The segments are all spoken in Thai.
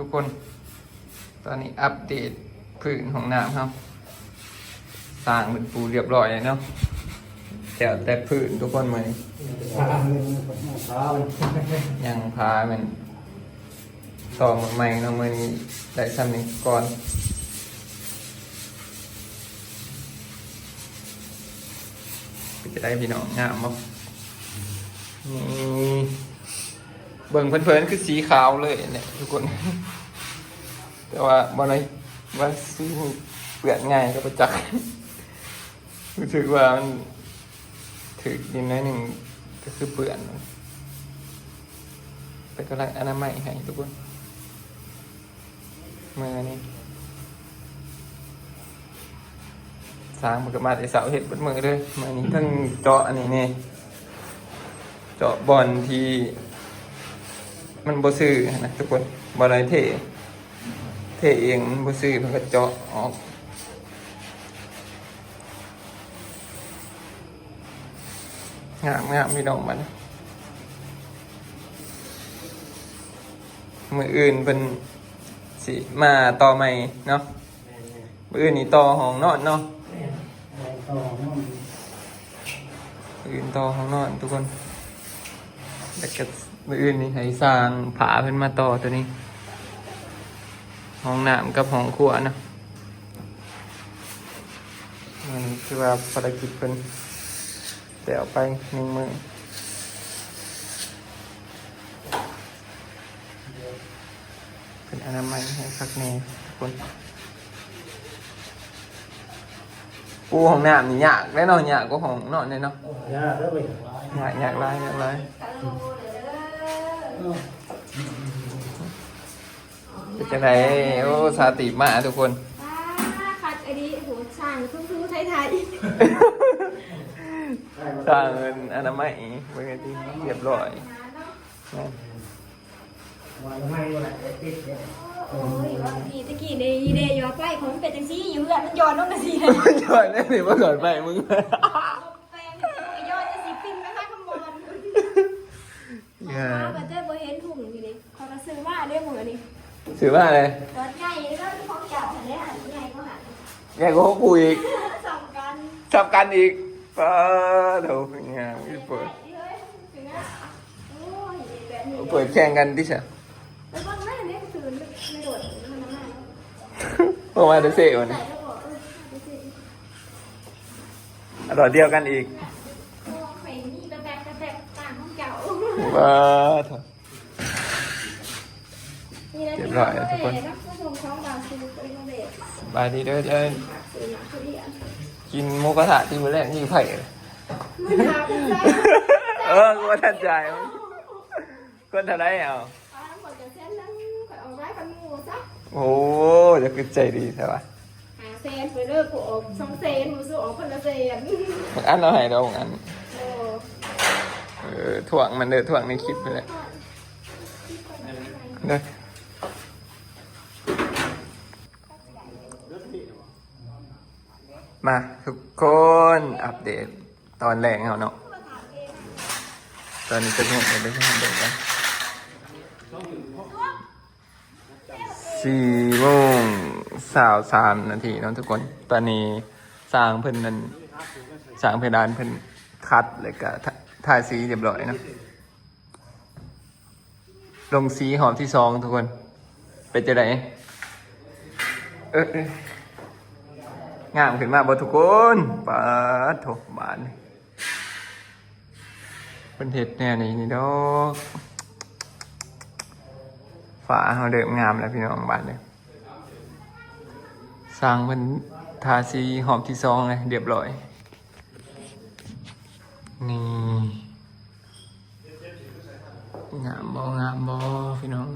ทุกคนตอนนี้อัปเดตพื้นของน้ำครับสร้างเป็นปูเรียบร้อยเลยเนาะแต่พื้นทุกคนมายังพามันต่อมาใหม่เนาะมือนี้ได้ซ้ำนี้ก่อนจะได้พี่น้องงามมั้งนี่เบิ่งเพลินๆคือสีขาวเลยเนี่ยทุกคนแต่ว่าบ่ได้ว่าสีเปลี่ยนง่ายก็ประจักษ์รู้สึกว่ามันถือดินน้อยหนึ่งก็คือเปลี่ยนแต่ก็ไล่อนามัยให้ทุกคนมือนี้สร้างมันก็มาแต่เสาเห็ดบนมือเลยมือนี้ทั้งเจาะอันนี้เนี่ยเจาะบอลที่มันบ่ซื้อนะทุกคนบ่ได้เทเองมันบ่ซื้อมันก็เจาะออกงามพี่น้องมันมืออื่นเป็นสิมาต่อใหม่เนาะมืออื่นนี่ต่อห้องนอนเนาะมืออื่นต่อห้องนอนทุกคนแล้วก็มืออื่นนี่ให้สร้างผาเพิ่นมาต่อตัวนี้ห้องน้ำกับห้องครัวนะมันคือว่าภารกิจเพิ่นแต่เอาไป1 มื้อเป็นอนามัยให้คักแน่ทุกคนปูห้องน้ำนี่ยากแน่นอนยากกว่าห้องนอนเลยเนาะยากหลายเป็นจังไดโอ้สาติมาทุกคนคัดไอ้ดิโหช่างทุ่งๆไทยสร้างเงินอนามัยเมื่อกี้เรียบร้อยโอ้ยว่าพี่ตะกี้ในย้อนไปของมันเป็นจังซี่อยู่เพื่อนมันย้อนลงมาสิเลย ย้อนได้หรือว่าย้อนไปมึงแปลงย้อนจะสิปิ้นไปข้างขมอนมาก็เจอบ่เห็นถุงนี่ดิเขาก็ซื้อมาได้หมดนี่ถือว่าอะไรรถใหญ่แล้วของเก่าอันนี้ใหญ่ก็หาใหญ่กว่าเขาคุยอีกสำคัญอีกป้าเถอะงานไม่เปิดแข่งกันดิฉันแล้วก็ไม่เนี่ยคือไม่โดดมันน้ำหนักเพราะว่าจะเสียวันนี้ต่อเดียวกันอีกว้าเถอะเรียบร้อยทุกคนบายดีเด้อเจ้ากินหมูกระทะที่มื้อแรกนี่ไผ่กูว่าทันใจคนทำได้เอาโอ้จะคือใจดีใช่ปะเซนไปเลิกกูออก2 เซนกูซื้อออกคนละเซนบางอันเราให้เราบางอันถ่วงมันเด้อถ่วงในคลิปไปเลยเด้อมาทุกคนอัปเดตตอนแรกเอาเนาะตอนนี้จะงงเลยให้เด็กกัน4:23 นาทีเนาะทุกคนตอนนี้สร้างเพิ่นนั้นสร้างเพดานเพิ่นคัดเลยก็ทาสีเรียบร้อยเนาะลงสีหอมที่2ทุกคนเป็นจะไดงามขึ้นมาบ่ทุกคนปาดโถบานเป็นเห็ดแนวนี้นี่ดอกฝาเขาเดิมงามแล้วพี่น้องบ้านเลยสร้างเป็นทาสีหอมที่2เลยเรียบร้อยนี่งามบ่พี่น้อง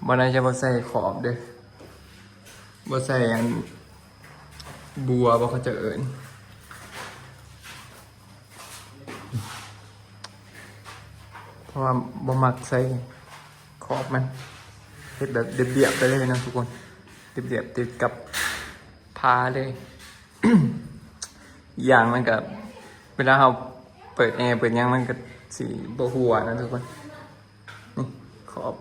บ่ได้จะบ่ใส่ขอบเด้อบ่ใส่อันบัวบ่เขาจะเอิ้นเพราะว่าบ่มักใส่ขอบมันเฮ็ดแบบเรียบๆไปเลยนะทุกคนเรียบๆติดกับผ้าเลย อย่างมันก็เวลาเราเปิดแอร์เปิดยังมันก็สีบ่หัวนะทุกคนนี่ขอบ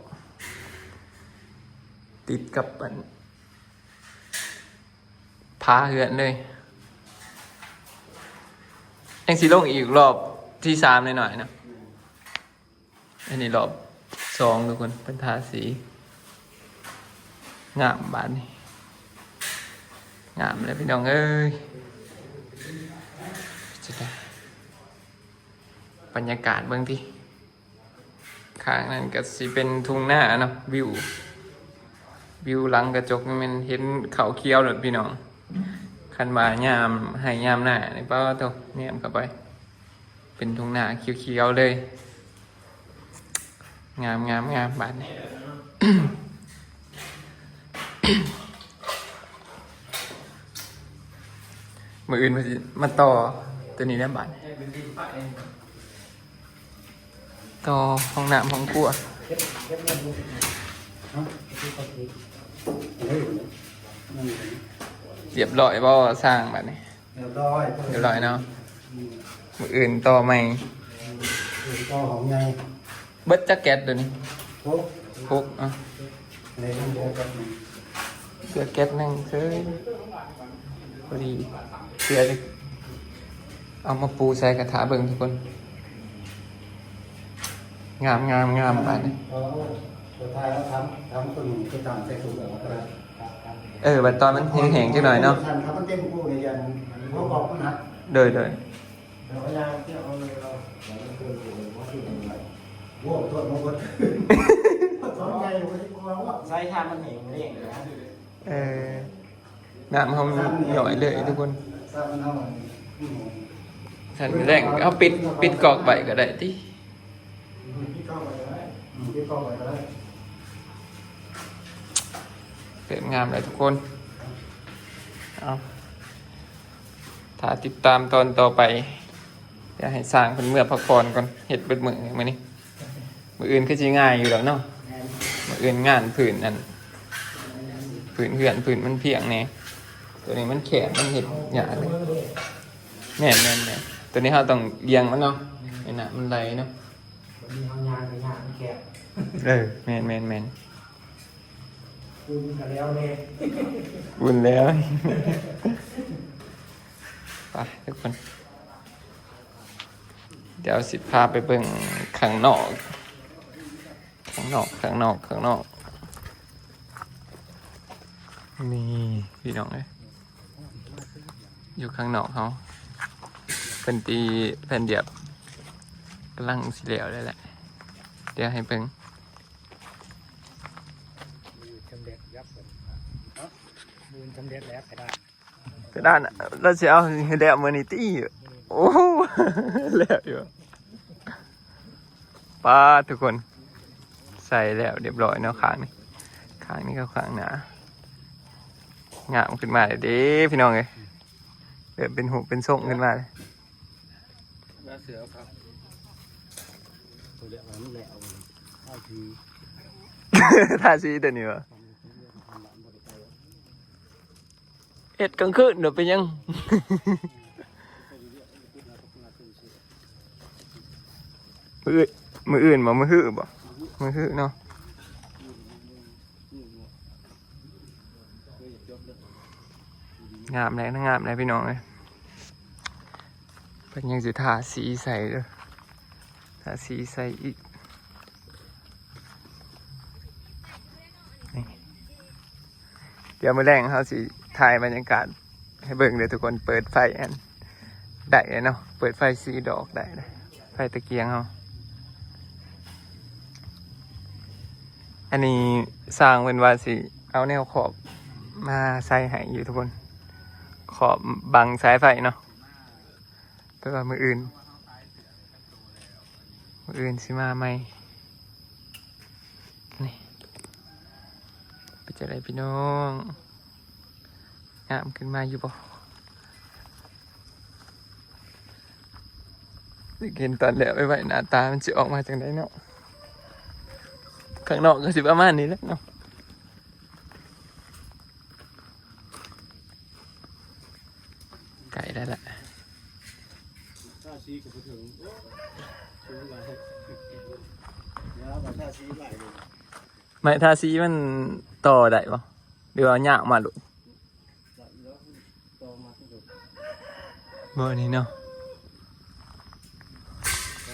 ติดกับมันพาเหือนเลยยังสีลงอีกรอบที่3หน่อยๆนะอันนี้รอบ2ทุกคนเป็นทาสีงามบานนี่งามเลยพี่น้องเอ้ยจะได้บรรยากาศเบื้องที่ข้างนั้นก็สิเป็นทุ่งหน้าเนาะวิวหลังกระจกมันเห็นเขาเคี้ยวเลยพี่น้องคันมายามให้ยามหน้าในป้าโตเนี่ยกลับไป เป็นทุ่งนาเขียวๆเลยงามบ้านนี้ มืออื่นมาต่อตัวนี้ได้บ้านต่อห้องน้ำห้องครัวเรียบร้อยบ่สร้างบ้านนี้เรียบร้อยเนาะมืออื่นต่อใหม่ต่อของไงเบิดแจ็คเก็ตตัวนี้พกอ่ะในเรื่องแจ็ค เสื้อแก๊สนึงซื้อพอดีเสื้อดิเอามาปูใส่กระถาเบิ่งทุกคนงามไปนี่ตัวท้ายแล้วทำตัวหนึ่งตัวต่างใส่ถุงแบบว่าบัดตอนมันแห้งๆจังหน่อยเนาะทำมันเต็มคู่เลยยันเขาบอกมันนะโดยเราพยายามที่เอาเลยเราเกินตัวเพราะที่มันไหลว้าวตัวมันก็สองใจมันที่กลัวว่าใช้ทำมันแห้งมันเองนะน้ำห้องหน่อยเลยทุกคน ซ้ำมันเอาฉันแรงเอาปิดกอกใบก็ได้ที่เสร็จงามเลยทุกคนเอาถ้าติดตามตอนต่อไปจะให้สร้างเป็นเมื่อพักผ่อนก่อนเห็ดเป็นมือมานี่มืออื่นก็จะง่ายอยู่แล้วเนาะมืออื่นงานผืนนั่นผืนเหือนผืนมันเพียงเนี่ยตัวนี้มันแข็งมันเห็ดหยาเลยแน่นตัวนี้เราต้องเลี้ยงมันเนาะไอ้น่ะมันไหลเนาะมีทางงานในงานแข็งแมนอุ่นกันแล้วเนี่ยอุ่นแล้วไปทุกคนเดี๋ยวสิพาไปเบิ่งข้างนอกนี่พี่น้องเลยอยู่ข้างนอกเขาเป็นตีแผ่นเดียบกำลังสีเหลวได้แหละเดี๋ยวให้เบิ่งจำเด็ดแล้วไปได้ก็ได้นะเราจะเอาเดี๋ยวมานิตี้โอ้แล้วอยู่ป้าทุกคนใส่แล้วเรียบร้อยเนาะข้างนี้ก็ข้างหนางามขึ้นมาเลยเด้พี่น้องเลยเดี๋ยวเป็นหูเป็นทรงขึ้นมาเลยเสือครับตัวเลี้ยงมันแล้วทาสีตัวนี้วะเอ็ดกลางคืนเดี๋ยวเป็นยังมืออื่นบ่มือหื้อบ่มือหื้อเนาะงามเลยพี่น้องเลยเป็นยังสิทาสีใส่เลยทาสีใส่อีกเดี๋ยวมาแรงเขาสิถ่ายบรรยากาศให้เบิ่งเลยทุกคนเปิดไฟอันได้เลยเนาะเปิดไฟสีดอกได้เลยไฟตะเกียงเขาอันนี้สร้างเป็นว่าสิเอาแนวขอบมาใส่ให้อยู่ทุกคนขอบบังสายไฟเนาะเพื่อมืออื่นสิมาไหมนี่ไปเจออะไรพี่น้องงามขึ้นมาอยู่บ่เห็นตอนแล้วไว้หน้าตามันจะออกมาจากไหนเนาะข้างนอกก็สิประมาณนี้แหละเนาะไก่ได้ละไม่ทาสีมัน ต่อได้ปะเดี๋ยวเอาหยากมาดูเบอร์นี้เนาะ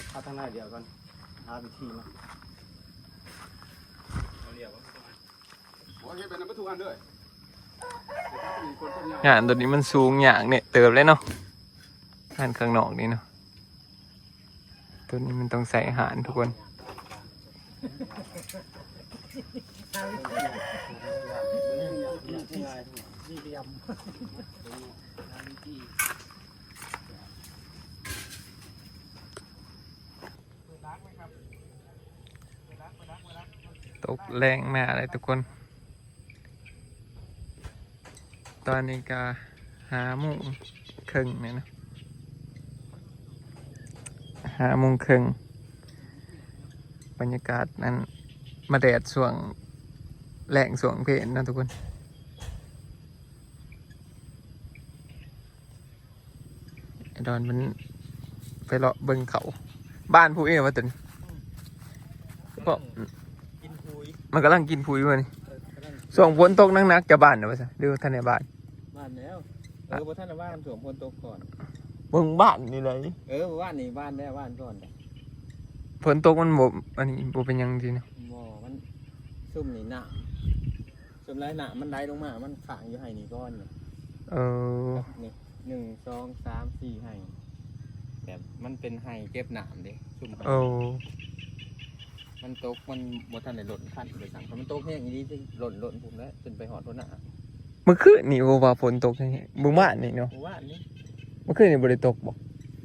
เข้าทางหน้าเดียวก่อนหาวิธีมา งานตัวนี้มันสูงหยากเนี่ยเติบเลยเนาะงานข้างนอกนี่เนาะตัวนี้มันต้องใส่อาหารทุกคนตกแรงมากเลยทุกคน ตอนนี้ก็5:30เนี่ยนะ5:30บรรยากาศนั้นมาแดดส่วงแหล่งส่วงเพลนนะทุกคนไอ้ดอนมันไปเลาะเบิ่งเขาบ้านผู้เอ๋ว่าตึนเพราะ กินคุย มันกำลังกินพุยมานี่ส่วงฝนตกนักๆจะบ้านเหรอวะซะดูท่านในบ้าน บ้านแล้วบ่ท่านบ้านสวมพลตกก่อน เบิ่งบ้านนี่เลย บ้านนี่บ้านแล้วบ้านก่อน ฝนตกมันบ่อันนี้บ่เป็นหยังทีนะ บ่มันซุ่มนี่หน้าซุ่มไรหน้ามันไหลลงมามันขางอยู่ให้นี่ก้อนนี่ นี่1 2 3 4ให้แบบมันเป็นให้เก็บหนามเด้ซุ่ม มันตกมันบ่ทันได้หล่นขั้นไปสั่งเพราะมันตกแห้งอีนี้ที่หล่นผมแล้วจนไปหอดหัวหน้า เมื่อคืนนี่ว่าฝนตกจังซี่มื้อวานนี่เนาะ ว่านี่ เมื่อคืนนี่บ่ได้ตกบ่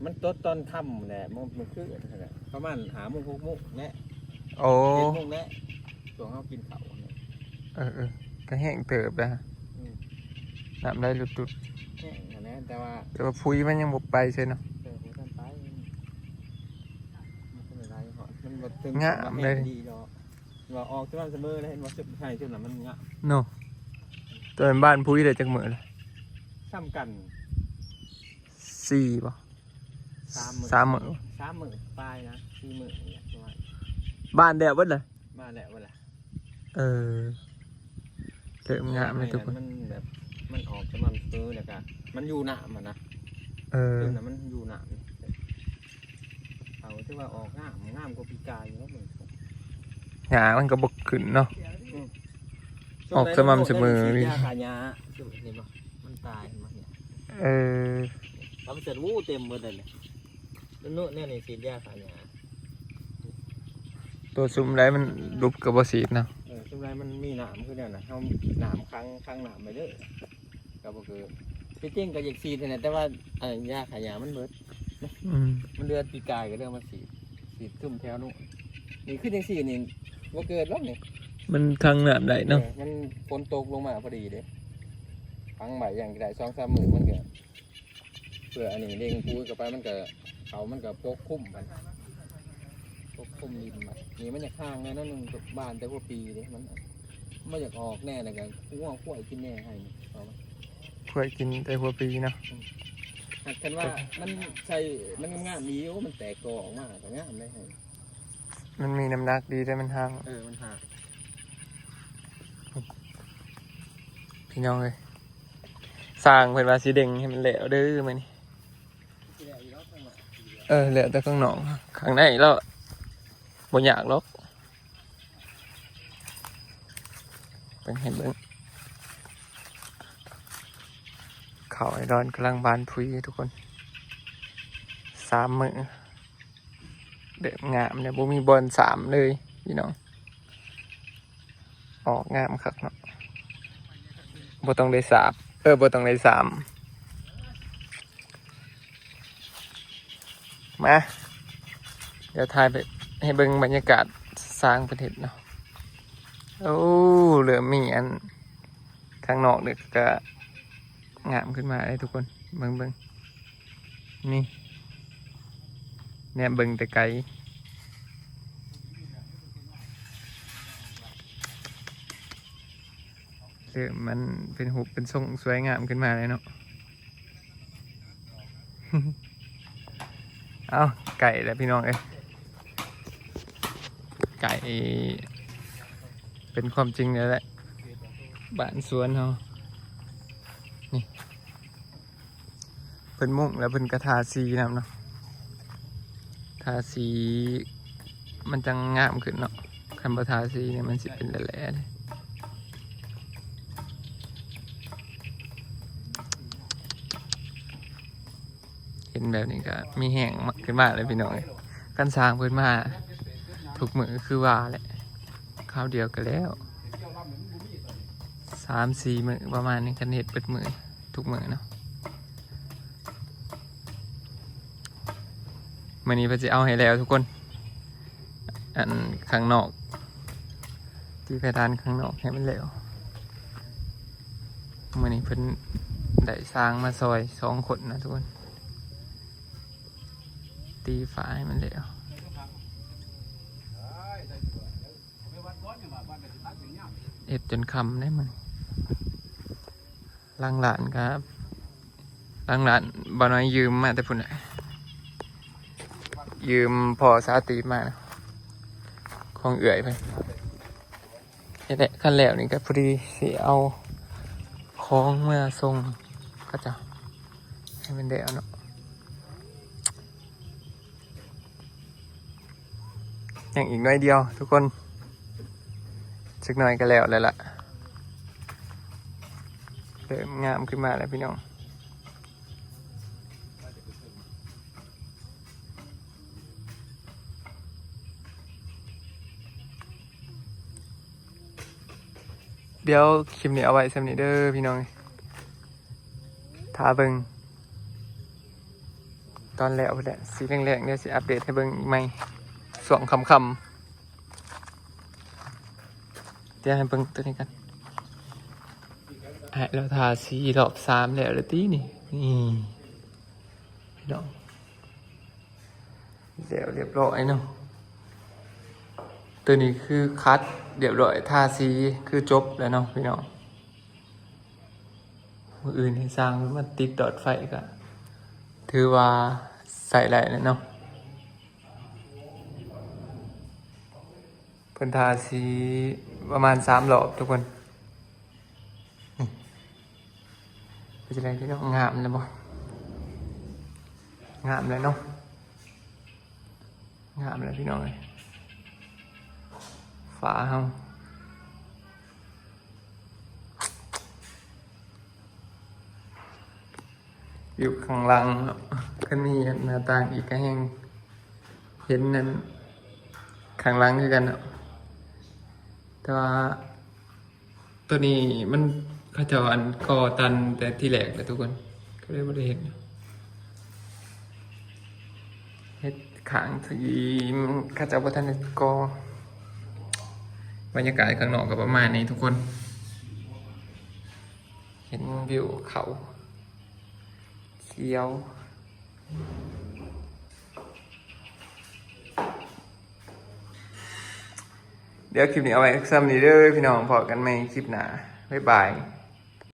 มันตกตอนค่ำแหละมันคืออะไรประมาณ5 โมง 6 โมงแน่ โอ้ 7 โมงแน่ช่วงเฮากินข้าวเนี่ย ก็แห้งเติบนะน้ำได้ลุด แห้งอันนั้นแต่ว่า ๆแต่ว่าพุยมันยังบ่ไปใช่เนาะ บ่ทันไปมันเป็นอะไรหอดมันบ่ถึง งามเลย ดีดอกว่าออกที่บ้านเสมอเลยเห็นว่าสุดให้สุดน่ะมันงะ เนาะตัวบ้านพุยได้จักมื้อละ ซ้ำกัน 4บ่ 3 มื้อ 3 มื้อปลายนะ4 มื้อเนี่ยประมาณ บ้านแดดเบิดเลย มาแล้วว่าล่ะ เเติมงามเลยทุกคน มันแบบมันออกจะมันเฟอแล้วก็มันอยู่หนามอ่ะนะคือน่ะมันอยู่หนามเอาที่ว่าออกงามกว่าปีกายอยู่แล้วมึง หยามันก็บ่ขึ้นเนาะ ออกสม่ำเสมอ ยาขายาช่วงนี้บ่มันตายมาเนี่ย เราไปเสร็จวู้เต็มหมดเลยแล้วโน่นเนี่ยนี่ฉีดยาขายา ตัวซุ่มได้มันลุบกับบ่สีดเนาะ ช่วงไรมันมีหนามคือเนี่ยนะเขาหนามค้างหนามไปเลยก็คือที่จริงก็อยากฉีดเนี่ยแต่ว่ายาขายามันเบิดมันเดือนปีกายก็เรื่องมาฉีดทุ่มแถวนู้นนี่ขึ้นยังฉีดนี่ว่าเกิดแล้วนี่ มันทางน้ำได้เนาะ มันฝนตกลงมาพอดีเด้ฟังใหม่อย่างไร2-3 มื้อมันก็เพื่ออันนี้เด้งพูดกับไปมันก็เขามันก็ปกคุ้มมันปกคุ้มริมมันนี่มันจะข้างแน่นั่นนึงบ้านแต่ว่าปีเด้มันไม่อยากออกแน่เลยกันง่วงขั้วกินแน่ให้เอามา เพื่อกินแต่หัวปีเนาะ หากกันว่ามันใช่มันงามดีโอ้มันแตกกอออกมาแต่งามเลยให้ มันมีน้ำหนักดีแต่มันห่าง มันหา พี่น้องเลยสร้างเพิ่นว่าสิเด้งให้มันแล้วเด้อมื้อนี้แล้วแต่ข้างนอกข้างในแล้วบ่อยากหรอกเป็นเห็นเบิ่งเขาไอ้ดอนกำลังบานพุยทุกคน3 มื้อเด็ดงามเนี่ยบ่มีบอล3เลยพี่น้องออกงามคักเนาะบ่ต้องได้3บ่ต้องได้3มาเดี๋ยวถ่ายไปให้เบิ่งบรรยากาศสร้างประเทศเนาะโอ้เหลือมีอันข้างนอกเด็กก็งามขึ้นมาเลยทุกคนเบิ่งนี่เนี่ยเบิ่งแต่ไกลเริ่มมันเป็นหุบเป็นทรงสวยงามขึ้นมาเลยเนาะ เอาไก่แล้วพี่น้องเอ้ยไก่เป็นความจริงแล้วแหละ บ้านสวนเฮานี่เพิ่นมุ่งแล้วเพิ่นกระทาสีนำเนาะทาสีมันจังงามขึ้นเนาะคันบ่ทาสีเนี่ยมันสิเป็นแหล่ๆเลยเห็นแบบนี้ก็มีแห้งขึ้นมาเลยพี่น้องกันสร้างเพิ่นมาทุกมื้อคือว่าแหละข้าวเดียวก็แล้ว3-4 มื้อประมาณนี้กันเฮ็ดเปิดมื้อทุกมื้อเนาะมื้อนี้เพิ่นสิเอาให้แล้วทุกคนอันข้างนอกที่เพดานข้างนอกให้มันแล้วมื้อนี้เพิ่นได้สร้างมาซอย2 คนนะทุกคนตีฝาให้มันแล้วเอ็ดจนคำได้มันลังหลานครับลังหลานบ่น้อยยืมมาแต่พุ่นน่ะยืมพอสาตีมานะของเอื่อยไปนี่แหละขั้นแล้วนี่ก็พอดีสิเอาของเมื่อทรงก็จะให้มันได้เอาเนาะอย่างอีกน้อยเดียวทุกคนสักหน่อยก็แล้วเลยล่ะเริ่มงามขึ้นมาแล้วพี่น้องเดี๋ยวคลิปนี้เอาไว้สำหรับเด้อพี่น้องถ้าเบิ่งตอนแล้วแหละสีแรงๆเดี๋ยวสิอัปเดตให้เบิ่งอีกไหมส่วนคำเดี๋ยวให้เบิ่งตัวนี้กันเราทาสีรอบ3แล้วเลยตีนี่พี่น้องเดี๋ยวเรียบร้อยเนาะตัวนี้คือคัดเรียบร้อยทาสีคือจบแล้วเนาะพี่น้องมืออื่นให้สร้างมันติดดอดไฟก็ถือว่าใส่ได้แล้วเนาะเพิ่นทาสีประมาณ3 รอบทุกคนเป็นอะไรพี่น้องงามเลยบ่งามเลยเนาะงามเลยพี่น้องเลยฝาเฮาอยู่ข้างหลังก็มีหน้าต่างอีกก็แห้งเห็นนั้นข้างหลังคือกันเนาะแต่ว่าตัวนี้มันเขาจะอันก่อตันแต่ที่แหลกเลยทุกคนก็เลยไม่ได้เห็นเฮ็ดขางที่เขาจะว่าท่านก่อบรรยากาศข้างนอกก็ประมาณนี้ทุกคนเห็นวิวเขาเขียวเดี๋ยวคลิปนี้เอาไว้ซ้ำนี้เด้อพี่น้องพอกันไหมคลิปหน้าบ๊ายบาย